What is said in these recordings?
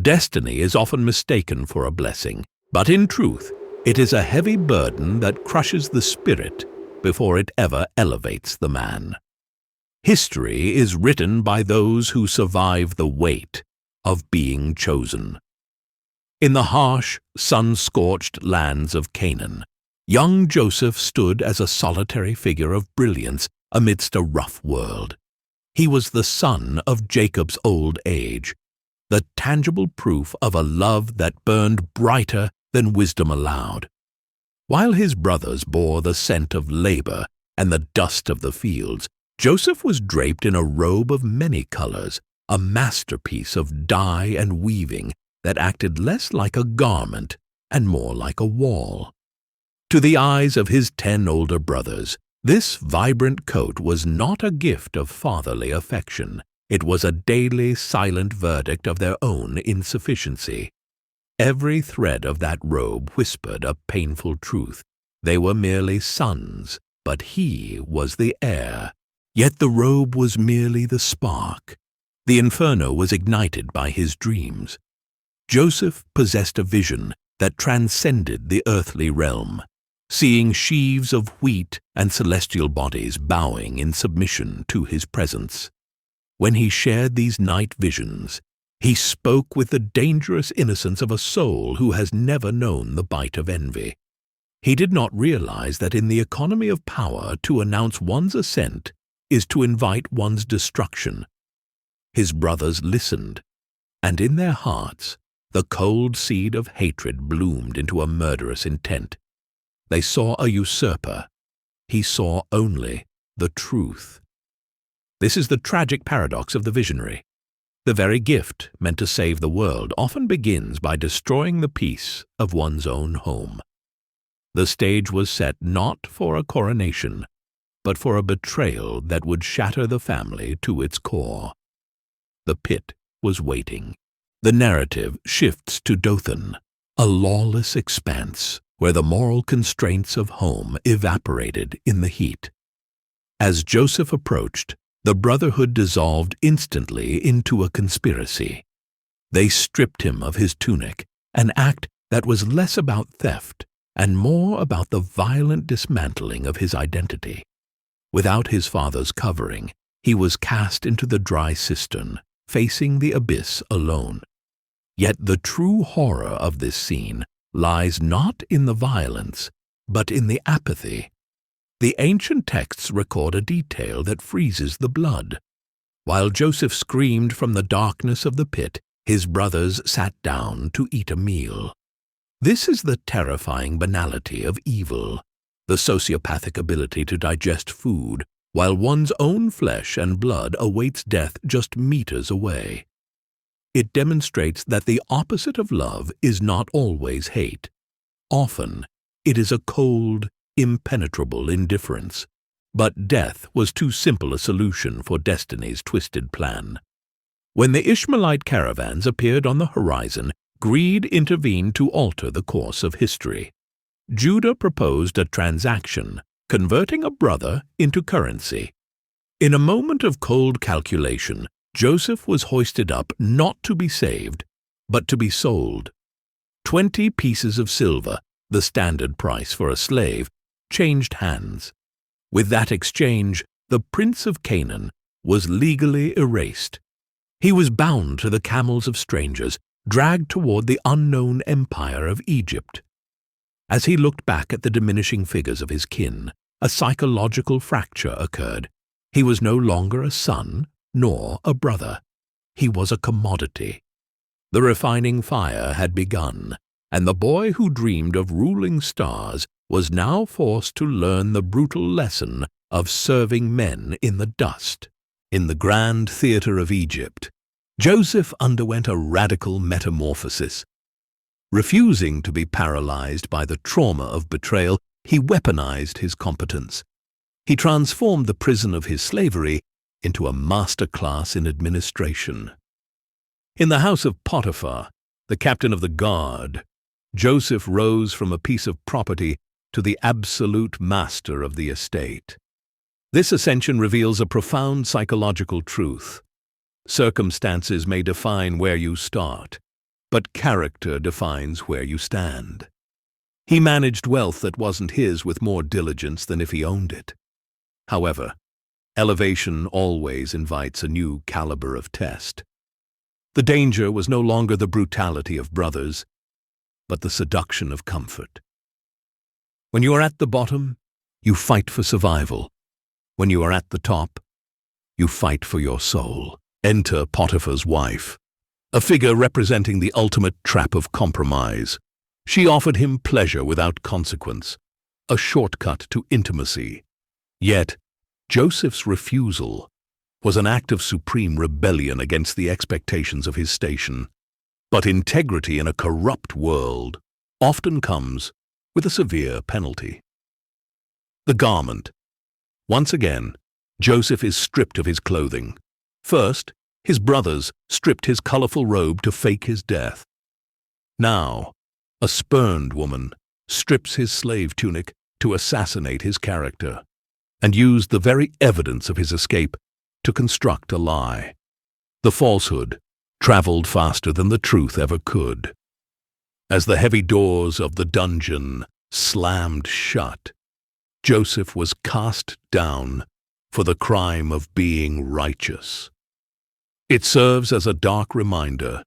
Destiny is often mistaken for a blessing, but in truth, it is a heavy burden that crushes the spirit before it ever elevates the man. History is written by those who survive the weight of being chosen. In the harsh, sun-scorched lands of Canaan, young Joseph stood as a solitary figure of brilliance amidst a rough world. He was the son of Jacob's old age, the tangible proof of a love that burned brighter than wisdom allowed. While his brothers bore the scent of labor and the dust of the fields, Joseph was draped in a robe of many colors, a masterpiece of dye and weaving that acted less like a garment and more like a wall. To the eyes of his 10 older brothers, this vibrant coat was not a gift of fatherly affection. It was a daily, silent verdict of their own insufficiency. Every thread of that robe whispered a painful truth. They were merely sons, but he was the heir. Yet the robe was merely the spark. The inferno was ignited by his dreams. Joseph possessed a vision that transcended the earthly realm, seeing sheaves of wheat and celestial bodies bowing in submission to his presence. When he shared these night visions, he spoke with the dangerous innocence of a soul who has never known the bite of envy. He did not realize that in the economy of power, to announce one's ascent is to invite one's destruction. His brothers listened, and in their hearts, the cold seed of hatred bloomed into a murderous intent. They saw a usurper. He saw only the truth. This is the tragic paradox of the visionary. The very gift meant to save the world often begins by destroying the peace of one's own home. The stage was set not for a coronation, but for a betrayal that would shatter the family to its core. The pit was waiting. The narrative shifts to Dothan, a lawless expanse where the moral constraints of home evaporated in the heat. As Joseph approached, the brotherhood dissolved instantly into a conspiracy. They stripped him of his tunic, an act that was less about theft and more about the violent dismantling of his identity. Without his father's covering, he was cast into the dry cistern, facing the abyss alone. Yet the true horror of this scene lies not in the violence, but in the apathy. The ancient texts record a detail that freezes the blood. While Joseph screamed from the darkness of the pit, his brothers sat down to eat a meal. This is the terrifying banality of evil, the sociopathic ability to digest food, while one's own flesh and blood awaits death just meters away. It demonstrates that the opposite of love is not always hate. Often, it is a cold, impenetrable indifference. But death was too simple a solution for destiny's twisted plan. When the Ishmaelite caravans appeared on the horizon, greed intervened to alter the course of history. Judah proposed a transaction, converting a brother into currency. In a moment of cold calculation, Joseph was hoisted up not to be saved, but to be sold. 20 pieces of silver, the standard price for a slave, changed hands. With that exchange, the prince of Canaan was legally erased. He was bound to the camels of strangers, dragged toward the unknown empire of Egypt. As he looked back at the diminishing figures of his kin, a psychological fracture occurred. He was no longer a son, nor a brother. He was a commodity. The refining fire had begun, and the boy who dreamed of ruling stars was now forced to learn the brutal lesson of serving men in the dust. In the grand theater of Egypt, Joseph underwent a radical metamorphosis. Refusing to be paralyzed by the trauma of betrayal, he weaponized his competence. He transformed the prison of his slavery into a masterclass in administration. In the house of Potiphar, the captain of the guard, Joseph rose from a piece of property to the absolute master of the estate. This ascension reveals a profound psychological truth. Circumstances may define where you start, but character defines where you stand. He managed wealth that wasn't his with more diligence than if he owned it. However, elevation always invites a new caliber of test. The danger was no longer the brutality of brothers, but the seduction of comfort. When you are at the bottom, you fight for survival. When you are at the top, you fight for your soul. Enter Potiphar's wife, a figure representing the ultimate trap of compromise. She offered him pleasure without consequence, a shortcut to intimacy. Yet, Joseph's refusal was an act of supreme rebellion against the expectations of his station. But integrity in a corrupt world often comes with a severe penalty. The garment. Once again, Joseph is stripped of his clothing. First, his brothers stripped his colorful robe to fake his death. Now, a spurned woman strips his slave tunic to assassinate his character, and used the very evidence of his escape to construct a lie. The falsehood traveled faster than the truth ever could. As the heavy doors of the dungeon slammed shut, Joseph was cast down for the crime of being righteous. It serves as a dark reminder.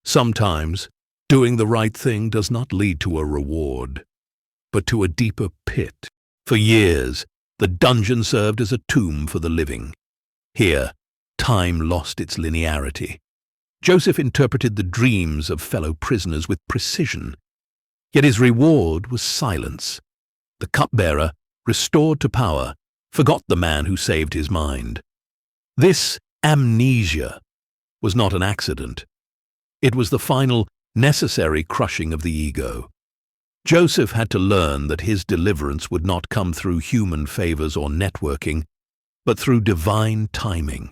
Sometimes, doing the right thing does not lead to a reward, but to a deeper pit. For years, the dungeon served as a tomb for the living. Here, time lost its linearity. Joseph interpreted the dreams of fellow prisoners with precision, yet his reward was silence. The cupbearer, restored to power, forgot the man who saved his mind. This amnesia was not an accident. It was the final, necessary crushing of the ego. Joseph had to learn that his deliverance would not come through human favors or networking, but through divine timing.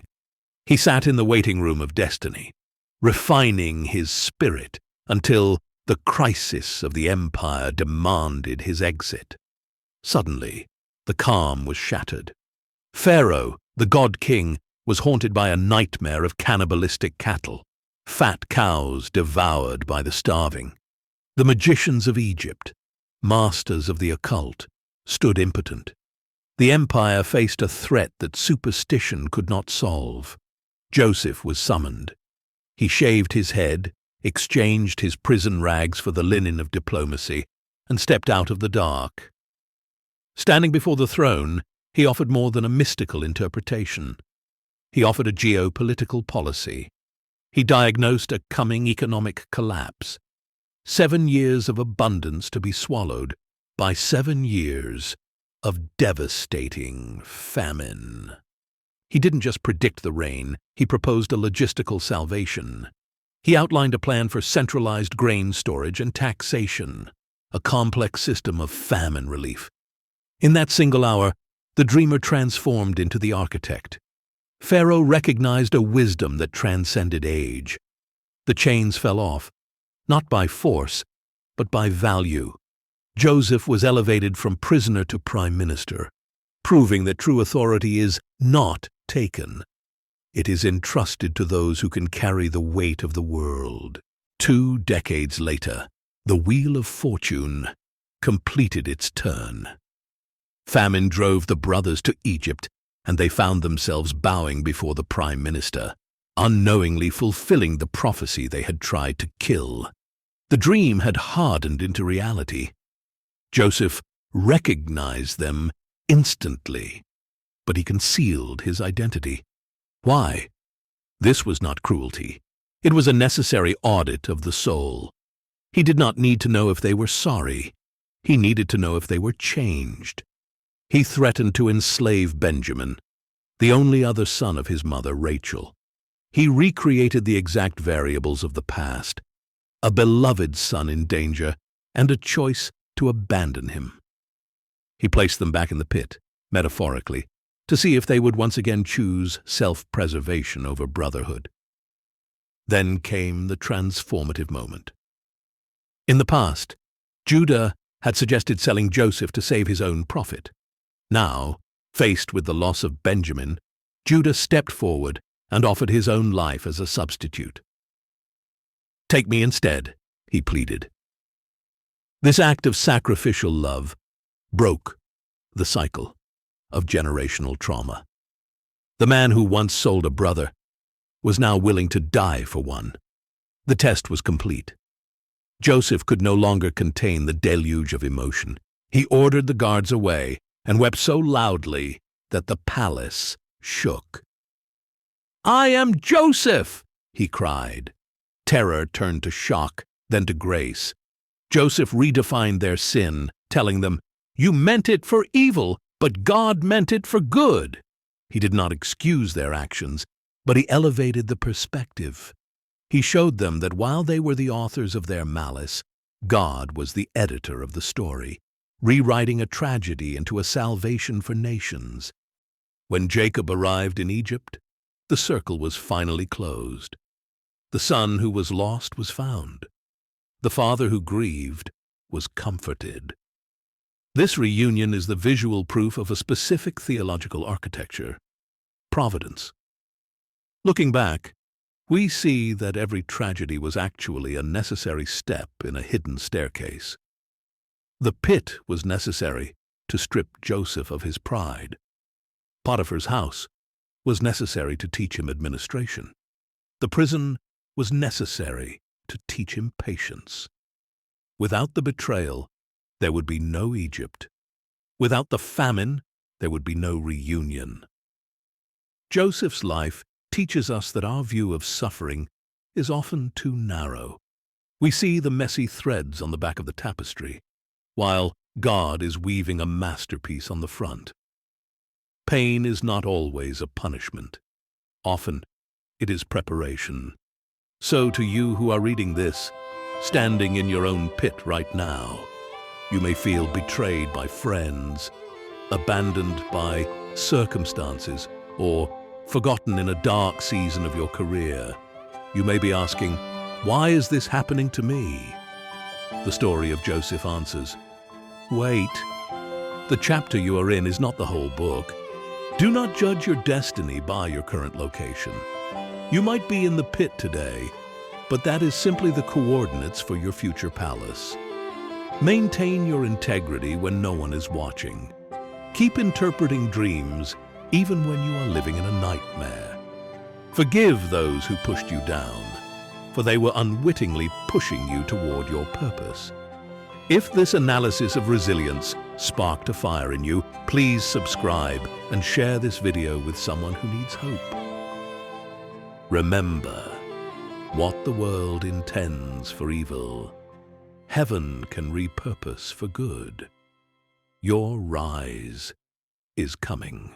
He sat in the waiting room of destiny, refining his spirit until the crisis of the empire demanded his exit. Suddenly, the calm was shattered. Pharaoh, the god-king, was haunted by a nightmare of cannibalistic cattle, fat cows devoured by the starving. The magicians of Egypt, masters of the occult, stood impotent. The empire faced a threat that superstition could not solve. Joseph was summoned. He shaved his head, exchanged his prison rags for the linen of diplomacy, and stepped out of the dark. Standing before the throne, he offered more than a mystical interpretation. He offered a geopolitical policy. He diagnosed a coming economic collapse. 7 years of abundance to be swallowed by 7 years of devastating famine. He didn't just predict the rain, he proposed a logistical salvation. He outlined a plan for centralized grain storage and taxation, a complex system of famine relief. In that single hour, the dreamer transformed into the architect. Pharaoh recognized a wisdom that transcended age. The chains fell off, not by force, but by value. Joseph was elevated from prisoner to prime minister, proving that true authority is not taken. It is entrusted to those who can carry the weight of the world. 2 decades later, the wheel of fortune completed its turn. Famine drove the brothers to Egypt, and they found themselves bowing before the prime minister, unknowingly fulfilling the prophecy they had tried to kill. The dream had hardened into reality. Joseph recognized them instantly, but he concealed his identity. Why? This was not cruelty. It was a necessary audit of the soul. He did not need to know if they were sorry. He needed to know if they were changed. He threatened to enslave Benjamin, the only other son of his mother, Rachel. He recreated the exact variables of the past, a beloved son in danger, and a choice to abandon him. He placed them back in the pit, metaphorically, to see if they would once again choose self-preservation over brotherhood. Then came the transformative moment. In the past, Judah had suggested selling Joseph to save his own profit. Now, faced with the loss of Benjamin, Judah stepped forward and offered his own life as a substitute. Take me instead, he pleaded. This act of sacrificial love broke the cycle of generational trauma. The man who once sold a brother was now willing to die for one. The test was complete. Joseph could no longer contain the deluge of emotion. He ordered the guards away and wept so loudly that the palace shook. "I am Joseph!" he cried. Terror turned to shock, then to grace. Joseph redefined their sin, telling them, "You meant it for evil, but God meant it for good." He did not excuse their actions, but he elevated the perspective. He showed them that while they were the authors of their malice, God was the editor of the story, rewriting a tragedy into a salvation for nations. When Jacob arrived in Egypt, the circle was finally closed. The son who was lost was found. The father who grieved was comforted. This reunion is the visual proof of a specific theological architecture: providence. Looking back, we see that every tragedy was actually a necessary step in a hidden staircase. The pit was necessary to strip Joseph of his pride. Potiphar's house was necessary to teach him administration. The prison was necessary to teach him patience. Without the betrayal, there would be no Egypt. Without the famine, there would be no reunion. Joseph's life teaches us that our view of suffering is often too narrow. We see the messy threads on the back of the tapestry, while God is weaving a masterpiece on the front. Pain is not always a punishment. Often, it is preparation. So to you who are reading this, standing in your own pit right now, you may feel betrayed by friends, abandoned by circumstances, or forgotten in a dark season of your career. You may be asking, why is this happening to me? The story of Joseph answers, wait. The chapter you are in is not the whole book. Do not judge your destiny by your current location. You might be in the pit today, but that is simply the coordinates for your future palace. Maintain your integrity when no one is watching. Keep interpreting dreams even when you are living in a nightmare. Forgive those who pushed you down, for they were unwittingly pushing you toward your purpose. If this analysis of resilience sparked a fire in you, please subscribe and share this video with someone who needs hope. Remember, what the world intends for evil, heaven can repurpose for good. Your rise is coming.